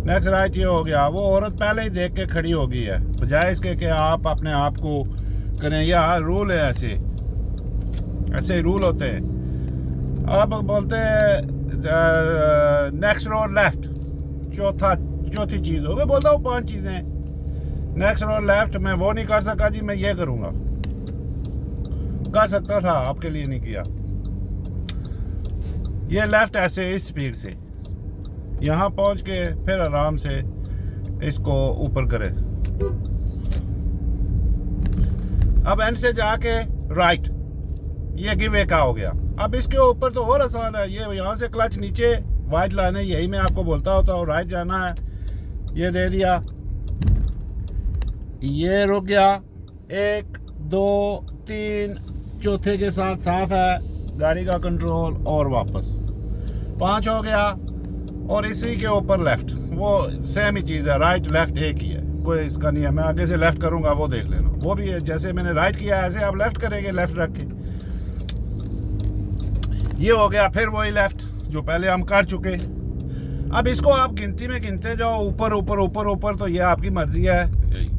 Next right ये हो गया। वो औरत पहले ही देख के खड़ी हो गई है, बजाय इसके कि आप अपने आप को करें। या रूल है, ऐसे रूल होते हैं। अब बोलते हैं नेक्स्ट रोड लेफ्ट, चौथी चीज़ हो गई। बोलता हूँ 5 चीज़ें। नेक्स्ट रोड लेफ्ट मैं वो नहीं कर सका जी, मैं ये करूँगा। कर सकता था, आपके लिए नहीं किया। ये लेफ्ट ऐसे इस स्पीड से यहाँ पहुँच के फिर आराम से इसको ऊपर करे। अब एंड से जाके राइट, ये गिव वे का हो गया। अब इसके ऊपर तो और आसान है। ये यहाँ से क्लच नीचे, वाइट लाइन है, यही मैं आपको बोलता होता हूँ। राइट जाना है, ये दे दिया, ये रुक गया। 1 2 3 चौथे के साथ साफ है गाड़ी का कंट्रोल, और वापस 5 हो गया। और इसी के ऊपर लेफ्ट, वो सेम ही चीज़ है। राइट लेफ्ट एक ही है, कोई इसका नहीं है। मैं आगे से लेफ्ट करूँगा, वो देख लेना। वो भी है, जैसे मैंने राइट किया ऐसे आप लेफ्ट करेंगे, लेफ्ट रख के। ये हो गया फिर वही लेफ्ट जो पहले हम कर चुके। अब इसको आप गिनती में गिनते जाओ, ऊपर ऊपर ऊपर ऊपर, तो ये आपकी मर्जी है।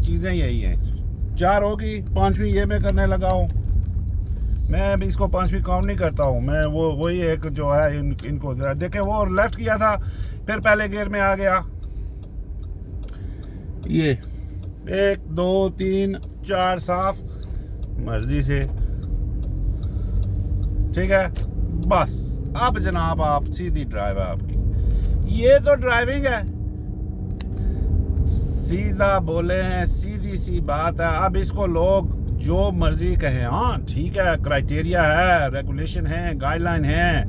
चीज़ें यही हैं। 4 होगी, 5वीं ये मैं करने लगा हूँ। मैं भी इसको 5वीं काउंट नहीं करता हूँ मैं। वही एक जो है इनको देखे, वो लेफ्ट किया था, फिर पहले गियर में आ गया। ये 1 2 3 4 साफ मर्जी से, ठीक है। बस अब जनाब आप सीधी ड्राइव है आपकी। ये तो ड्राइविंग है, सीधा बोले हैं, सीधी सी बात है। अब इसको लोग जो मर्जी कहें, हाँ ठीक है, क्राइटेरिया है, रेगुलेशन है, गाइडलाइन है,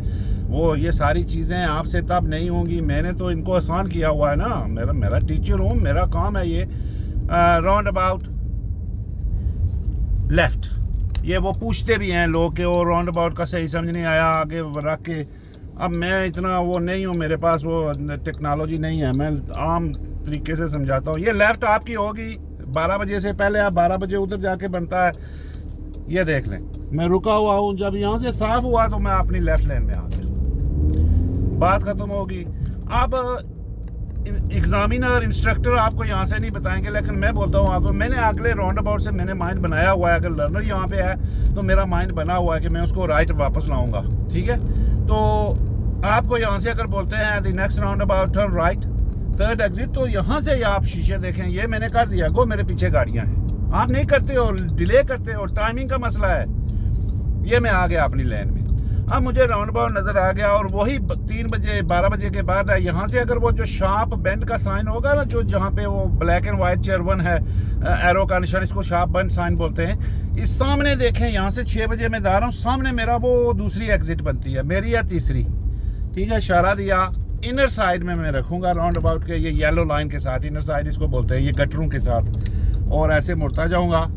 वो ये सारी चीज़ें आपसे तब नहीं होंगी। मैंने तो इनको आसान किया हुआ है ना। मेरा टीचर हूँ, मेरा काम है ये। राउंड अबाउट लेफ्ट, ये वो पूछते भी हैं लोग कि वो राउंड अबाउट का सही समझ नहीं आया, आगे रख के। अब मैं इतना वो नहीं हूँ, मेरे पास वो टेक्नोलॉजी नहीं है, मैं आम तरीके से समझाता हूँ। ये लेफ़्ट आपकी होगी 12 बजे से पहले, आप 12 बजे उधर जाके बनता है। ये देख लें, मैं रुका हुआ हूँ, जब यहाँ से साफ हुआ तो मैं अपनी लेफ़्ट लेन में आ गया, बात ख़त्म होगी। अब एग्जामिनर इंस्ट्रक्टर आपको यहाँ से नहीं बताएंगे, लेकिन मैं बोलता हूँ आपको, मैंने अगले राउंड अबाउट से मैंने माइंड बनाया हुआ है। अगर लर्नर यहाँ पे है तो मेरा माइंड बना हुआ है कि मैं उसको राइट वापस लाऊंगा, ठीक है। तो आपको यहाँ से अगर बोलते हैं the next round about turn right, 3rd exit, तो यहाँ से आप शीशे देखें, ये मैंने कर दिया, गो मेरे पीछे गाड़ियाँ हैं। आप नहीं करते हो, डिले करते हो, टाइमिंग का मसला है। ये मैं आ गया अपनी लेन में। अब मुझे राउंड अबाउट नज़र आ गया, और वही 3 बजे 12 बजे के बाद है। यहाँ से अगर वो जो शार्प बेंड का साइन होगा ना, जो जहाँ पे वो ब्लैक एंड वाइट चेयर 1 है, एरो का निशान, इसको शार्प बेंड साइन बोलते हैं। इस सामने देखें, यहाँ से 6 बजे मैं जा रहा हूँ, सामने मेरा वो दूसरी एग्जिट बनती है, मेरी या तीसरी, ठीक है। इशारा दिया, इनर साइड में मैं रखूँगा राउंड अबाउट के, ये येलो लाइन के साथ, इनर साइड इसको बोलते हैं, ये गटरों के साथ, और ऐसे मुड़ता जाऊँगा।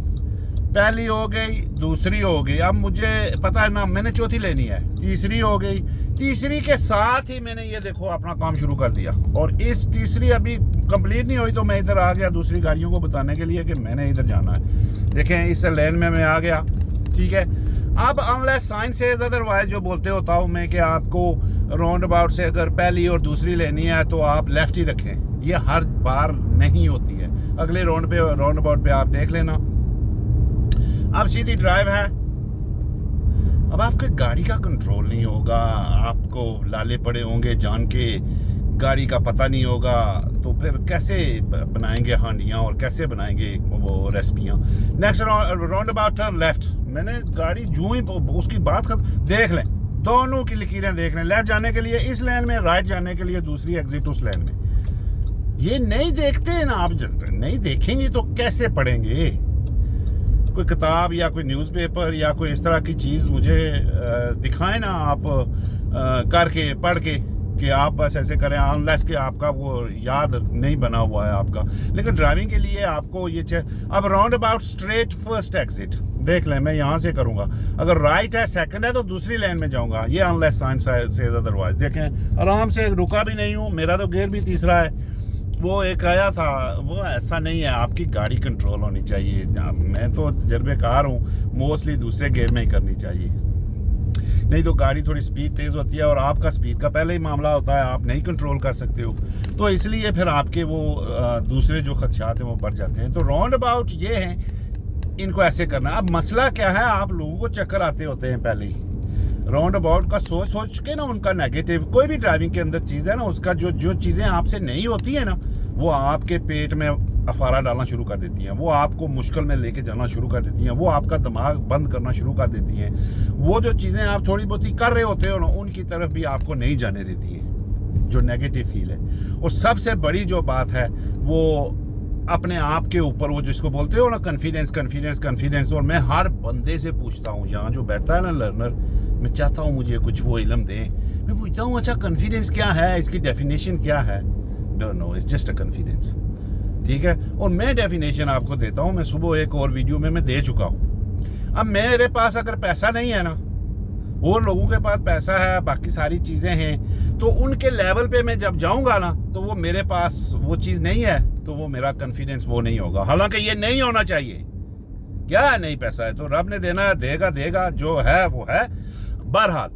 पहली हो गई, दूसरी हो गई, अब मुझे पता है ना मैंने चौथी लेनी है, तीसरी हो गई। तीसरी के साथ ही मैंने ये देखो अपना काम शुरू कर दिया, और इस तीसरी अभी कंप्लीट नहीं हुई तो मैं इधर आ गया दूसरी गाड़ियों को बताने के लिए कि मैंने इधर जाना है। देखें, इस लेन में मैं आ गया, ठीक है। अब अनलेस साइन सेज अदरवाइज, जो बोलते होता हूँ मैं कि आपको राउंड अबाउट से अगर पहली और दूसरी लेनी है तो आप लेफ्ट ही रखें, ये हर बार नहीं होती है। अगले राउंड अबाउट पे आप देख लेना। अब सीधी ड्राइव है। अब आपके गाड़ी का कंट्रोल नहीं होगा, आपको लाले पड़े होंगे जान के, गाड़ी का पता नहीं होगा, तो फिर कैसे बनाएंगे हांडियाँ और कैसे बनाएंगे वो रेसिपियाँ। Next round about turn left, मैंने गाड़ी जूं ही उसकी बात देख लें, दोनों की लकीरें देख लें, लेफ्ट जाने के लिए इस लेन में, राइट जाने के लिए दूसरी एग्जिट उस लेन में। ये नहीं देखते ना आप, नहीं देखेंगे तो कैसे पढ़ेंगे। कोई किताब या कोई न्यूज़पेपर या कोई इस तरह की चीज़ मुझे दिखाएं ना आप, करके पढ़ के कि आप बस ऐसे करें, अनलेस कि आपका वो याद नहीं बना हुआ है आपका। लेकिन ड्राइविंग के लिए आपको ये अब round about straight first exit देख लें, मैं यहाँ से करूँगा, अगर राइट है सेकंड है तो दूसरी लाइन में जाऊँगा, ये अनलेस साइन से अदरवाइज। देखें आराम से, रुका भी नहीं हूँ, मेरा तो गियर भी तीसरा है। वो एक आया था, वो ऐसा नहीं है, आपकी गाड़ी कंट्रोल होनी चाहिए। मैं तो तजर्बेकार हूँ, मोस्टली दूसरे गियर में ही करनी चाहिए। नहीं तो गाड़ी थोड़ी स्पीड तेज़ होती है और आपका स्पीड का पहले ही मामला होता है, आप नहीं कंट्रोल कर सकते हो, तो इसलिए फिर आपके वो दूसरे जो खदशात हैं वो बढ़ जाते हैं। तो राउंड अबाउट ये हैं, इनको ऐसे करना। अब मसला क्या है, आप लोगों को चक्कर आते होते हैं पहले ही राउंड अबाउट का सोच सोच के ना, उनका नेगेटिव कोई भी ड्राइविंग के अंदर चीज़ है ना, उसका जो चीज़ें आपसे नहीं होती है ना, वो आपके पेट में अफारा डालना शुरू कर देती हैं, वो आपको मुश्किल में लेके जाना शुरू कर देती हैं, वो आपका दिमाग बंद करना शुरू कर देती हैं। वो जो चीज़ें आप थोड़ी बहुत कर रहे होते हो ना, उनकी तरफ भी आपको नहीं जाने देती हैं, जो नेगेटिव फील है। और सबसे बड़ी जो बात है वो अपने आप के ऊपर, वो जिसको बोलते हो ना कॉन्फिडेंस कॉन्फिडेंस कॉन्फिडेंस। और मैं हर बंदे से पूछता हूँ, यहाँ जो बैठता है ना लर्नर, मैं चाहता हूँ मुझे कुछ वो इल्म दें। मैं पूछता हूँ अच्छा कॉन्फिडेंस क्या है, इसकी डेफिनेशन क्या है? Don't know, it's just a confidence, ठीक है। और मैं डेफिनेशन आपको देता हूँ, मैं सुबह एक और वीडियो में मैं दे चुका हूँ। अब मेरे पास अगर पैसा नहीं है ना, और लोगों के पास पैसा है, बाकी सारी चीज़ें हैं, तो उनके लेवल पे मैं जब जाऊँगा ना, तो वो मेरे पास वो चीज़ नहीं है, तो वो मेरा कॉन्फिडेंस वो नहीं होगा। हालांकि ये नहीं होना चाहिए, क्या है, नहीं पैसा है तो रब ने देना है, देगा देगा, जो है वो है। बहरहाल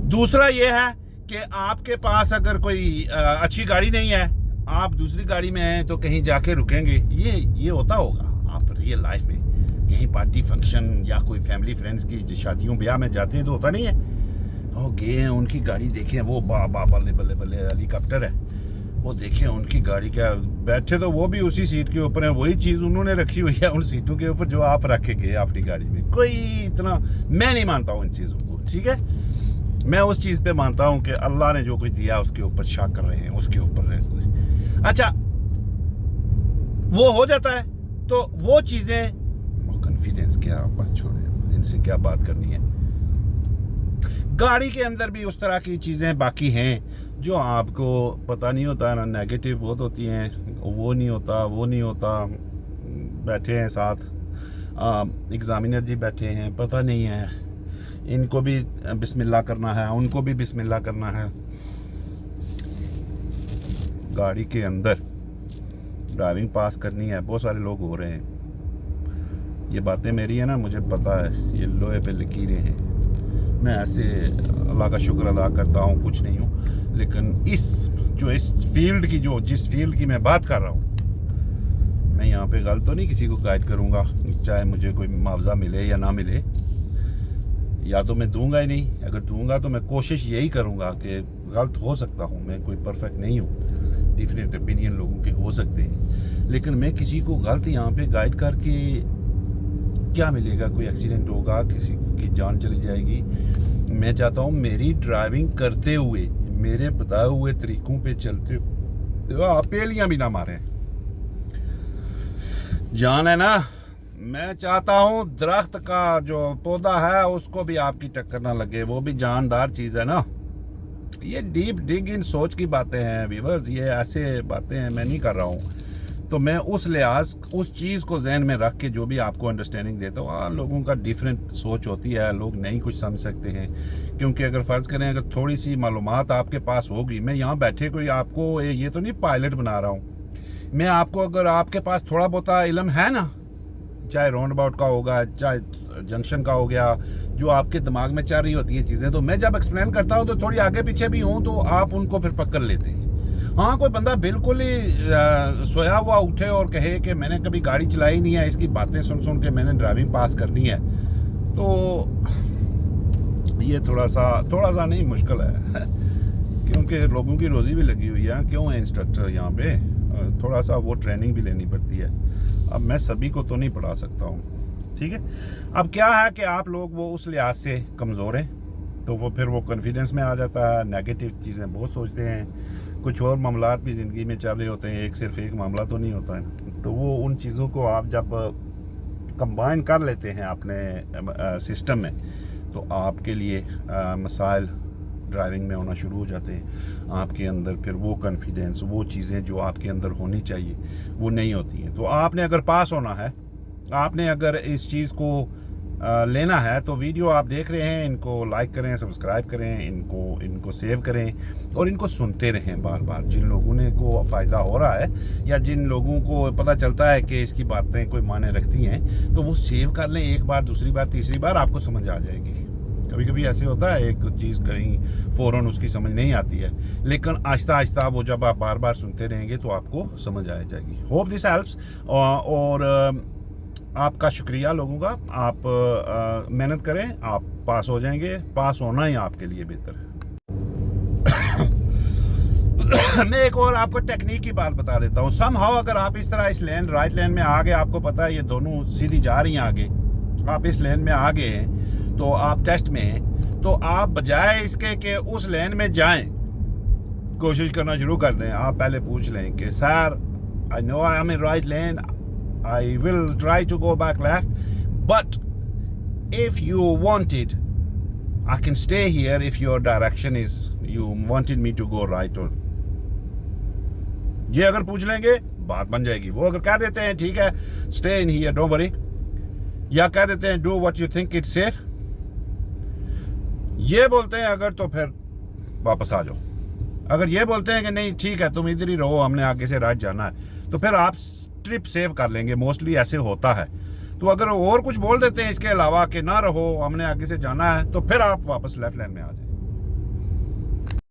दूसरा ये है कि आपके पास अगर कोई अच्छी गाड़ी नहीं है, आप दूसरी गाड़ी में हैं, तो कहीं जाके रुकेंगे, ये होता होगा आप रियल लाइफ में, कहीं पार्टी फंक्शन या कोई फैमिली फ्रेंड्स की शादियों ब्याह में जाते हैं तो होता नहीं है, वो गए हैं, उनकी गाड़ी देखें, वो बल्ले बल्ले बल्ले हेलीकॉप्टर है, वो देखें उनकी गाड़ी, क्या बैठे तो वो भी उसी सीट के ऊपर है, वही चीज़ उन्होंने रखी हुई है उन सीटों के ऊपर जो आप रखे गए अपनी गाड़ी में। कोई इतना मैं नहीं मानता हूँ इन चीज़ों को, ठीक है। मैं उस चीज़ पे मानता हूँ कि अल्लाह ने जो कुछ दिया उसके ऊपर शक कर रहे हैं, उसके ऊपर रहते हैं। अच्छा, वो हो जाता है तो वो चीज़ें, कॉन्फिडेंस क्या, बस छोड़े, इनसे क्या बात करनी है। गाड़ी के अंदर भी उस तरह की चीज़ें बाकी हैं जो आपको पता नहीं होता है ना, नेगेटिव बहुत होती हैं, वो नहीं होता। बैठे हैं साथ एग्जामिनर जी बैठे हैं, पता नहीं है, इनको भी बिस्मिल्लाह करना है, उनको भी बिस्मिल्लाह करना है। गाड़ी के अंदर ड्राइविंग पास करनी है, बहुत सारे लोग हो रहे हैं। ये बातें मेरी है ना, मुझे पता है, ये लोहे पे लकीरें हैं। मैं ऐसे अल्लाह का शुक्र अदा करता हूँ, कुछ नहीं हूँ, लेकिन इस फील्ड की, जिस फील्ड की मैं बात कर रहा हूँ, मैं यहाँ पे गलत तो नहीं किसी को गाइड करूँगा, चाहे मुझे कोई मुआवजा मिले या ना मिले, या तो मैं दूंगा ही नहीं, अगर दूंगा तो मैं कोशिश यही करूँगा कि गलत हो सकता हूँ, मैं कोई परफेक्ट नहीं हूँ, डिफरेंट ओपिनियन लोगों के हो सकते हैं, लेकिन मैं किसी को गलत यहाँ पे गाइड करके क्या मिलेगा? कोई एक्सीडेंट होगा, किसी की जान चली जाएगी। मैं चाहता हूँ मेरी ड्राइविंग करते हुए, मेरे बताए हुए तरीकों पे चलते हुए आप पेलियाँ भी ना मारें। जान है ना, मैं चाहता हूँ दरख्त का जो पौधा है उसको भी आपकी टक्कर ना लगे, वो भी जानदार चीज़ है ना। ये डीप डिग इन सोच की बातें हैं व्यूअर्स, ये ऐसे बातें हैं मैं नहीं कर रहा हूँ। तो मैं उस लिहाज, उस चीज़ को जहन में रख के जो भी आपको अंडरस्टैंडिंग देता हूँ। हाँ, लोगों का डिफरेंट सोच होती है, लोग नहीं कुछ समझ सकते हैं, क्योंकि अगर फ़र्ज़ करें अगर थोड़ी सी मालूमात आपके पास होगी, मैं यहाँ बैठे कोई आपको ये तो नहीं पायलट बना रहा हूँ, मैं आपको, अगर आपके पास थोड़ा बहुत इल्म है ना, चाहे राउंड अबाउट का होगा, चाहे जंक्शन का हो गया, जो आपके दिमाग में चल रही होती है चीज़ें, तो मैं जब एक्सप्लेन करता हूँ तो थोड़ी आगे पीछे भी हूँ, तो आप उनको फिर पकड़ लेते हैं। हाँ, कोई बंदा बिल्कुल ही सोया हुआ उठे और कहे कि मैंने कभी गाड़ी चलाई नहीं है, इसकी बातें सुन सुन के मैंने ड्राइविंग पास करनी है, तो ये थोड़ा सा नहीं, मुश्किल है क्योंकि लोगों की रोज़ी भी लगी हुई है। क्यों है इंस्ट्रक्टर यहाँ पे, थोड़ा सा वो ट्रेनिंग भी लेनी पड़ती है। अब मैं सभी को तो नहीं पढ़ा सकता हूँ, ठीक है। अब क्या है कि आप लोग वो उस लिहाज से कमज़ोर हैं, तो वो फिर वो कॉन्फिडेंस में आ जाता है, नेगेटिव चीज़ें बहुत सोचते हैं, कुछ और मामलात भी ज़िंदगी में चल रहे होते हैं, सिर्फ एक मामला तो नहीं होता है। तो वो उन चीज़ों को आप जब कंबाइन कर लेते हैं अपने सिस्टम में, तो आपके लिए मसाइल ड्राइविंग में होना शुरू हो जाते हैं। आपके अंदर फिर वो कॉन्फिडेंस, वो चीज़ें जो आपके अंदर होनी चाहिए वो नहीं होती हैं। तो आपने अगर पास होना है, आपने अगर इस चीज़ को लेना है, तो वीडियो आप देख रहे हैं, इनको लाइक करें, सब्सक्राइब करें, इनको सेव करें और इनको सुनते रहें बार बार। जिन लोगों ने को फ़ायदा हो रहा है या जिन लोगों को पता चलता है कि इसकी बातें कोई मायने रखती हैं, तो वो सेव कर लें, एक बार, दूसरी बार, तीसरी बार आपको समझ आ जाएगी। कभी कभी ऐसे होता है, एक चीज़ कहीं फ़ौरन उसकी समझ नहीं आती है, लेकिन आहिस्ता आहिस्ता वो जब आप बार बार सुनते रहेंगे तो आपको समझ आ जाएगी। Hope this helps. और आपका शुक्रिया लोगों का। आप मेहनत करें, आप पास हो जाएंगे। पास होना ही आपके लिए बेहतर है। मैं एक और आपको टेक्निक की बात बता देता हूँ। समहाउ अगर आप इस तरह इस लेन राइट लेन में आ गए, आपको पता है ये दोनों सीधी जा रही हैं आगे, आप इस लेन में आ गए हैं, तो आप टेस्ट में हैं, तो आप बजाय इसके कि उस लेन में जाएं, कोशिश करना शुरू कर दें। आप पहले पूछ लें कि sir, I know I am in right lane, I will try to go back left, but if you wanted I can stay here if your direction is you wanted me to go right. और ये अगर पूछ लेंगे बात बन जाएगी। वो अगर कह देते हैं ठीक है stay in here don't worry, या कह देते हैं do what you think it's safe, ये बोलते हैं अगर, तो फिर वापस आ जाओ। अगर ये बोलते हैं कि नहीं ठीक है तुम इधर ही रहो, हमने आगे से राइट जाना है, तो फिर आप ट्रिप सेव कर लेंगे। मोस्टली ऐसे होता है। तो अगर और कुछ बोल देते हैं इसके अलावा कि ना रहो हमने आगे से जाना है, तो फिर आप वापस लेफ्ट लेन में आ जाए।